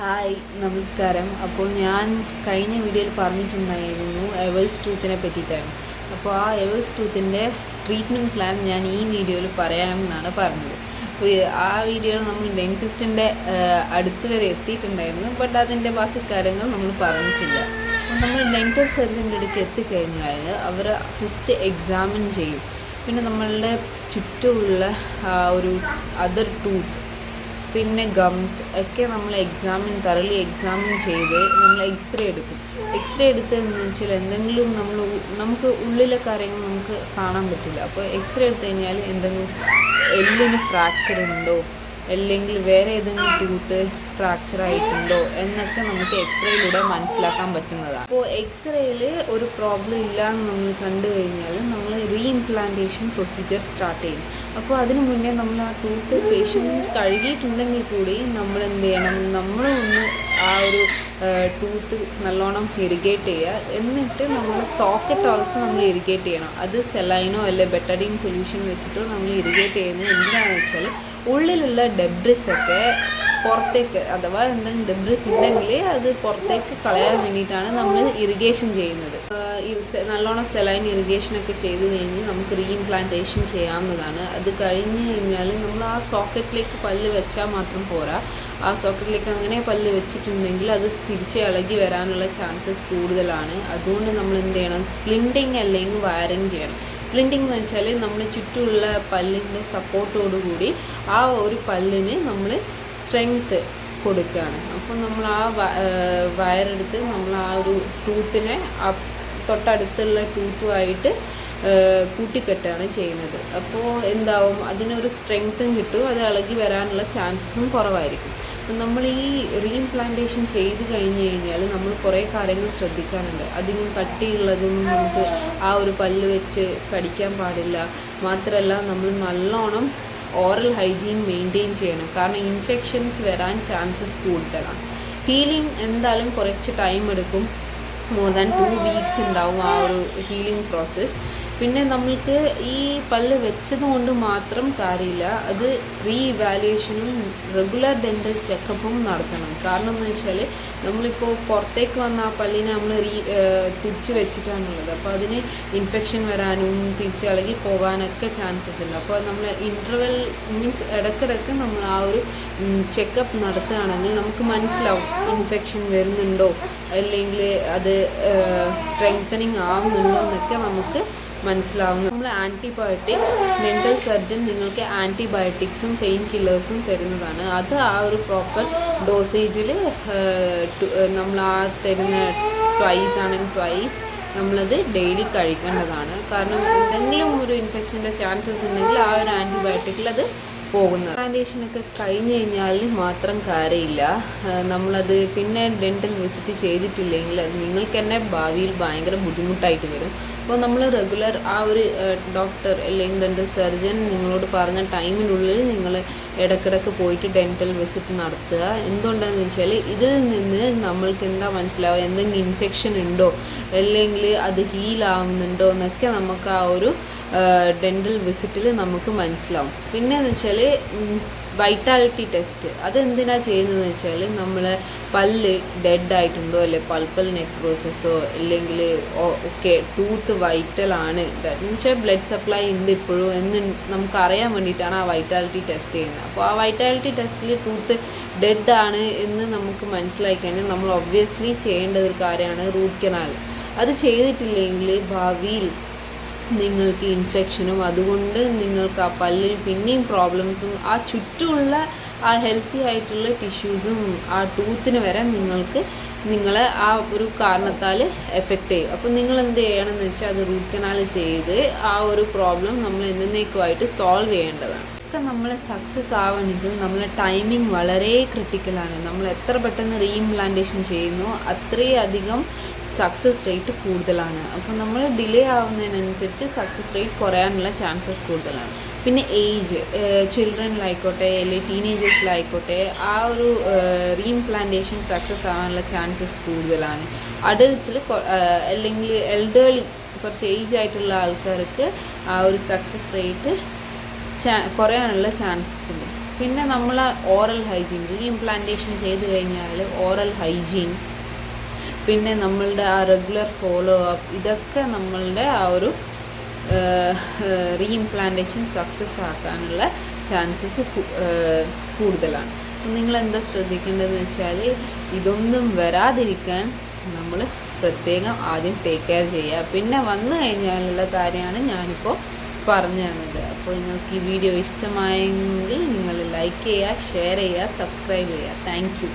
Hi നമസ്കാരം. അപ്പോൾ ഞാൻ കഴിഞ്ഞ വീഡിയോയിൽ പറഞ്ഞിട്ടുണ്ടായിരുന്നു എവേഴ്സ് ടൂത്തിനെ പറ്റിയിട്ടാണ്. അപ്പോൾ ആ എവേഴ്സ് ടൂത്തിൻ്റെ ട്രീറ്റ്മെൻറ്റ് പ്ലാൻ ഞാൻ ഈ വീഡിയോയിൽ പറയാമെന്നാണ് പറഞ്ഞത്. അപ്പോൾ ആ വീഡിയോയിൽ നമ്മൾ ഡെൻറ്റിസ്റ്റിൻ്റെ അടുത്ത് വരെ എത്തിയിട്ടുണ്ടായിരുന്നു. ബട്ട് അതിൻ്റെ ബാക്കി കാര്യങ്ങൾ നമ്മൾ പറഞ്ഞിട്ടില്ല. അപ്പോൾ നമ്മൾ ഡെൻറ്റൽ സർജൻ്റെ അടുക്ക് എത്തിക്കഴിഞ്ഞാൽ അവർ ഫസ്റ്റ് എക്സാമിൻ ചെയ്യും. പിന്നെ നമ്മളുടെ ചുറ്റുമുള്ള ഒരു അതർ ടൂത്ത്, പിന്നെ ഗംസ് ഒക്കെ നമ്മൾ തറലി എക്സാമിൻ ചെയ്ത് നമ്മൾ എക്സ്റേ എടുക്കും. എക്സ്റേ എടുത്തതെന്ന് വെച്ചാൽ എന്തെങ്കിലും നമുക്ക് ഉള്ളിലെ കാര്യങ്ങൾ നമുക്ക് കാണാൻ പറ്റില്ല. അപ്പോൾ എക്സ്റേ എടുത്തു കഴിഞ്ഞാൽ എന്തെങ്കിലും എല്ലിന് ഫ്രാക്ചർ ഉണ്ടോ, അല്ലെങ്കിൽ വേറെ ഏതെങ്കിലും ടൂത്ത് ഫ്രാക്ചർ ആയിട്ടുണ്ടോ എന്നൊക്കെ നമുക്ക് എക്സ്റേയിലൂടെ മനസ്സിലാക്കാൻ പറ്റുന്നതാണ്. അപ്പോൾ എക്സ്റേയിൽ ഒരു പ്രോബ്ലം ഇല്ല എന്ന് നമ്മൾ കണ്ടു കഴിഞ്ഞാൽ നമ്മൾ റീഇംപ്ലാന്റേഷൻ പ്രൊസീജിയർ സ്റ്റാർട്ട് ചെയ്യും. അപ്പോൾ അതിന് മുന്നേ നമ്മൾ ആ ടൂത്ത് പേഷ്യൻ്റ് കഴുകിയിട്ടുണ്ടെങ്കിൽ കൂടി നമ്മൾ എന്ത് ചെയ്യണം, നമ്മളൊന്ന് ആ ഒരു ടൂത്ത് നല്ലോണം ഇറിഗേറ്റ് ചെയ്യുക. എന്നിട്ട് നമ്മൾ സോക്കറ്റ് ഓൾസോ നമ്മൾ ഇറിഗേറ്റ് ചെയ്യണം. അത് സെലൈനോ അല്ലെ ബെറ്റഡീൻ സൊല്യൂഷൻ വെച്ചിട്ട് നമ്മൾ ഇറിഗേറ്റ് ചെയ്യുന്നത് എന്തിനാണെന്ന് വെച്ചാൽ ഉള്ളിലുള്ള ഡെബ്രിസൊക്കെ പുറത്തേക്ക്, അഥവാ എന്തെങ്കിലും ഡെബ്രിസ് ഉണ്ടെങ്കിൽ അത് പുറത്തേക്ക് കളയാൻ വേണ്ടിയിട്ടാണ് നമ്മൾ ഇറിഗേഷൻ ചെയ്യുന്നത്. നല്ലോണം സെലൈൻ ഇറിഗേഷനൊക്കെ ചെയ്ത് കഴിഞ്ഞ് നമുക്ക് റീഇംപ്ലാന്റേഷൻ ചെയ്യാവുന്നതാണ്. അത് കഴിഞ്ഞ് കഴിഞ്ഞാൽ നമ്മൾ ആ സോക്കറ്റിലേക്ക് പല്ല് വെച്ചാൽ മാത്രം പോരാ. ആ സോക്കറ്റിലേക്ക് അങ്ങനെ പല്ല് വെച്ചിട്ടുണ്ടെങ്കിൽ അത് തിരിച്ച് ഇളകി വരാനുള്ള ചാൻസസ് കൂടുതലാണ്. അതുകൊണ്ട് നമ്മൾ എന്ത് ചെയ്യണം, സ്പ്ലിൻറ്റിങ് അല്ലെങ്കിൽ വയറിങ് ചെയ്യണം. സ്പ്ലിൻറ്റിംഗ് എന്ന് വെച്ചാൽ നമ്മൾ ചുറ്റുമുള്ള പല്ലിൻ്റെ സപ്പോർട്ടോടുകൂടി ആ ഒരു പല്ലിന് നമ്മൾ സ്ട്രെങ്ത്ത് കൊടുക്കുകയാണ്. അപ്പോൾ നമ്മൾ ആ വയറെടുത്ത് നമ്മൾ ആ ഒരു ടൂത്തിനെ തൊട്ടടുത്തുള്ള ടൂത്തുമായിട്ട് കൂട്ടിക്കെട്ടാണ് ചെയ്യുന്നത്. അപ്പോൾ എന്താവും, അതിനൊരു സ്ട്രെങ്ത്തും കിട്ടും, അത് ഇളകി വരാനുള്ള ചാൻസസും കുറവായിരിക്കും. അപ്പം നമ്മൾ ഈ റീഇംപ്ലാന്റേഷൻ ചെയ്ത് കഴിഞ്ഞ് കഴിഞ്ഞാൽ നമ്മൾ കുറേ കാര്യങ്ങൾ ശ്രദ്ധിക്കാനുണ്ട്. അധികം കട്ടിയുള്ളതൊന്നും നമുക്ക് ആ ഒരു പല്ല് വെച്ച് കടിക്കാൻ പാടില്ല. മാത്രമല്ല നമ്മൾ നല്ലോണം ഓറൽ ഹൈജീൻ മെയിൻറ്റെയിൻ ചെയ്യണം. കാരണം ഇൻഫെക്ഷൻസ് വരാൻ ചാൻസസ് കൂടുതലാണ്. ഹീലിംഗ് എന്തായാലും കുറച്ച് ടൈം എടുക്കും. മോർ ദാൻ 2 വീക്സ് ഉണ്ടാവും ആ ഒരു ഹീലിംഗ് പ്രോസസ്സ്. പിന്നെ നമ്മൾക്ക് ഈ പല്ല് വെച്ചതുകൊണ്ട് മാത്രം കാര്യമില്ല, അത് റീഇവാലുവേഷനും റെഗുലർ ഡെൻ്റൽ ചെക്കപ്പും നടത്തണം. കാരണം എന്ന് വെച്ചാൽ നമ്മളിപ്പോൾ പുറത്തേക്ക് വന്ന ആ പല്ലിനെ നമ്മൾ തിരിച്ച് വെച്ചിട്ടാണുള്ളത്. അപ്പോൾ അതിന് ഇൻഫെക്ഷൻ വരാനും തിരിച്ച് ഇളകി പോകാനൊക്കെ ചാൻസസ് ഉണ്ട്. അപ്പോൾ നമ്മൾ ഇൻ്റർവെൽ മീൻസ് ഇടയ്ക്കിടയ്ക്ക് നമ്മൾ ആ ഒരു ചെക്കപ്പ് നടത്തുകയാണെങ്കിൽ നമുക്ക് മനസ്സിലാവും ഇൻഫെക്ഷൻ വരുന്നുണ്ടോ അല്ലെങ്കിൽ അത് സ്ട്രെങ്തനിങ് ആവുന്നുണ്ടോ എന്നൊക്കെ നമുക്ക് മനസ്സിലാവുന്നു. നമ്മൾ ആൻറ്റിബയോട്ടിക്സ്, ഡെൻ്റൽ സർജൻ നിങ്ങൾക്ക് ആൻറ്റിബയോട്ടിക്സും പെയിൻ കില്ലേഴ്സും തരുന്നതാണ്. അത് ആ ഒരു പ്രോപ്പർ ഡോസേജിൽ നമ്മൾ ആ തരുന്ന ട്വൈസ് ആണെങ്കിൽ ട്വൈസ് നമ്മളത് ഡെയിലി കഴിക്കേണ്ടതാണ്. കാരണം എന്തെങ്കിലും ഒരു ഇൻഫെക്ഷൻ്റെ ചാൻസസ് ഉണ്ടെങ്കിൽ ആ ഒരു ആൻറ്റിബയോട്ടിക്കിൽ അത് പോകുന്നത്. പ്ലാന്റേഷനൊക്കെ കഴിഞ്ഞ് കഴിഞ്ഞാൽ മാത്രം കാര്യമില്ല. നമ്മളത് പിന്നെ ഡെൻ്റൽ വിസിറ്റ് ചെയ്തിട്ടില്ലെങ്കിൽ അത് നിങ്ങൾക്ക് തന്നെ ഭാവിയിൽ ഭയങ്കര ബുദ്ധിമുട്ടായിട്ട് വരും. അപ്പോൾ നമ്മൾ റെഗുലർ ആ ഒരു ഡോക്ടർ അല്ലെങ്കിൽ ഡെൻ്റൽ സർജൻ നിങ്ങളോട് പറഞ്ഞ ടൈമിനുള്ളിൽ നിങ്ങൾ ഇടയ്ക്കിടയ്ക്ക് പോയിട്ട് ഡെൻ്റൽ വിസിറ്റ് നടത്തുക. എന്തുകൊണ്ടാണെന്ന് വെച്ചാൽ ഇതിൽ നിന്ന് നമ്മൾക്ക് എന്താ മനസ്സിലാവുക, എന്തെങ്കിലും ഇൻഫെക്ഷൻ ഉണ്ടോ അല്ലെങ്കിൽ അത് ഹീലാവുന്നുണ്ടോ എന്നൊക്കെ നമുക്ക് ആ ഒരു ഡെൻ്റൽ വിസിറ്റിൽ നമുക്ക് മനസ്സിലാവും. പിന്നെയെന്ന് വെച്ചാൽ വൈറ്റാലിറ്റി ടെസ്റ്റ്. അതെന്തിനാണ് ചെയ്യുന്നതെന്ന് വെച്ചാൽ നമ്മൾ പല്ല് ഡെഡ് ആയിട്ടുണ്ടോ അല്ലെ പൾപ്പൽ നെക്രോസിസോ അല്ലെങ്കിൽ ഒക്കെ ടൂത്ത് വൈറ്റലാണ് എന്ന് വെച്ചാൽ ബ്ലഡ് സപ്ലൈ ഉണ്ട് ഇപ്പോഴും എന്ന് നമുക്കറിയാൻ വേണ്ടിയിട്ടാണ് ആ വൈറ്റാലിറ്റി ടെസ്റ്റ് ചെയ്യുന്നത്. അപ്പോൾ ആ വൈറ്റാലിറ്റി ടെസ്റ്റിൽ ടൂത്ത് ഡെഡ് ആണ് എന്ന് നമുക്ക് മനസ്സിലാക്കി കഴിഞ്ഞാൽ നമ്മൾ ഒബ്വിയസ്ലി ചെയ്യേണ്ട ഒരു കാര്യമാണ് റൂട്ട് കനാൽ. അത് ചെയ്തിട്ടില്ലെങ്കിൽ ഭാവിയിൽ നിങ്ങൾക്ക് ഇൻഫെക്ഷനും അതുകൊണ്ട് നിങ്ങൾക്ക് ആ പല്ലിൽ പിന്നെയും പ്രോബ്ലംസും ആ ചുറ്റുമുള്ള ആ ഹെൽത്തി ആയിട്ടുള്ള ടിഷ്യൂസും ആ ടൂത്തിന് വരെ നിങ്ങളെ ആ ഒരു കാരണത്താൽ എഫക്റ്റ് ചെയ്യും. അപ്പോൾ നിങ്ങൾ എന്ത് ചെയ്യണമെന്ന് വെച്ചാൽ അത് റൂട്ട് കനാൽ ചെയ്ത് ആ ഒരു പ്രോബ്ലം നമ്മൾ എന്നേക്കുമായിട്ട് സോൾവ് ചെയ്യേണ്ടതാണ്. നമ്മൾ സക്സസ് ആവണമെങ്കിൽ നമ്മളെ ടൈമിംഗ് വളരെ ക്രിട്ടിക്കലാണ്. നമ്മൾ എത്ര പെട്ടെന്ന് റീഇംപ്ലാന്റേഷൻ ചെയ്യുന്നു അത്രയധികം സക്സസ് റേറ്റ് കൂടുതലാണ്. അപ്പോൾ നമ്മൾ ഡിലേ ആവുന്നതിനനുസരിച്ച് സക്സസ് റേറ്റ് കുറയാനുള്ള ചാൻസസ് കൂടുതലാണ്. പിന്നെ ഏജ്, ചിൽഡ്രനിലായിക്കോട്ടെ അല്ലെങ്കിൽ ടീനേജേഴ്സിലായിക്കോട്ടെ ആ ഒരു റീഇംപ്ലാന്റേഷൻ സക്സസ് ആവാനുള്ള ചാൻസസ് കൂടുതലാണ്. അഡൽട്ട്സിൽ അല്ലെങ്കിൽ എൽഡേർലി കുറച്ച് ഏജ് ആയിട്ടുള്ള ആൾക്കാർക്ക് ആ ഒരു സക്സസ് റേറ്റ് കുറയാനുള്ള ചാൻസസ് ഉണ്ട്. പിന്നെ നമ്മൾ ഓറൽ ഹൈജീൻ, റീഇംപ്ലാന്റേഷൻ ചെയ്ത് കഴിഞ്ഞാൽ ഓറൽ ഹൈജീൻ, പിന്നെ നമ്മളുടെ ആ റെഗുലർ ഫോളോ അപ്പ്, ഇതൊക്കെ നമ്മളുടെ ആ ഒരു റീഇംപ്ലാന്റേഷൻ സക്സസ് ആക്കാനുള്ള ചാൻസസ് കൂടുതലാണ്. നിങ്ങളെന്താ ശ്രദ്ധിക്കേണ്ടതെന്ന് വെച്ചാൽ ഇതൊന്നും വരാതിരിക്കാൻ നമ്മൾ പ്രത്യേകം ആദ്യം ടേക്ക് കെയർ ചെയ്യുക. പിന്നെ വന്നു കഴിഞ്ഞാലുള്ള കാര്യമാണ് ഞാനിപ്പോൾ പറഞ്ഞു തന്നത്. അപ്പോൾ നിങ്ങൾക്ക് ഈ വീഡിയോ ഇഷ്ടമായെങ്കിൽ നിങ്ങൾ ലൈക്ക് ചെയ്യുക, ഷെയർ ചെയ്യുക, സബ്സ്ക്രൈബ് ചെയ്യുക. Thank you.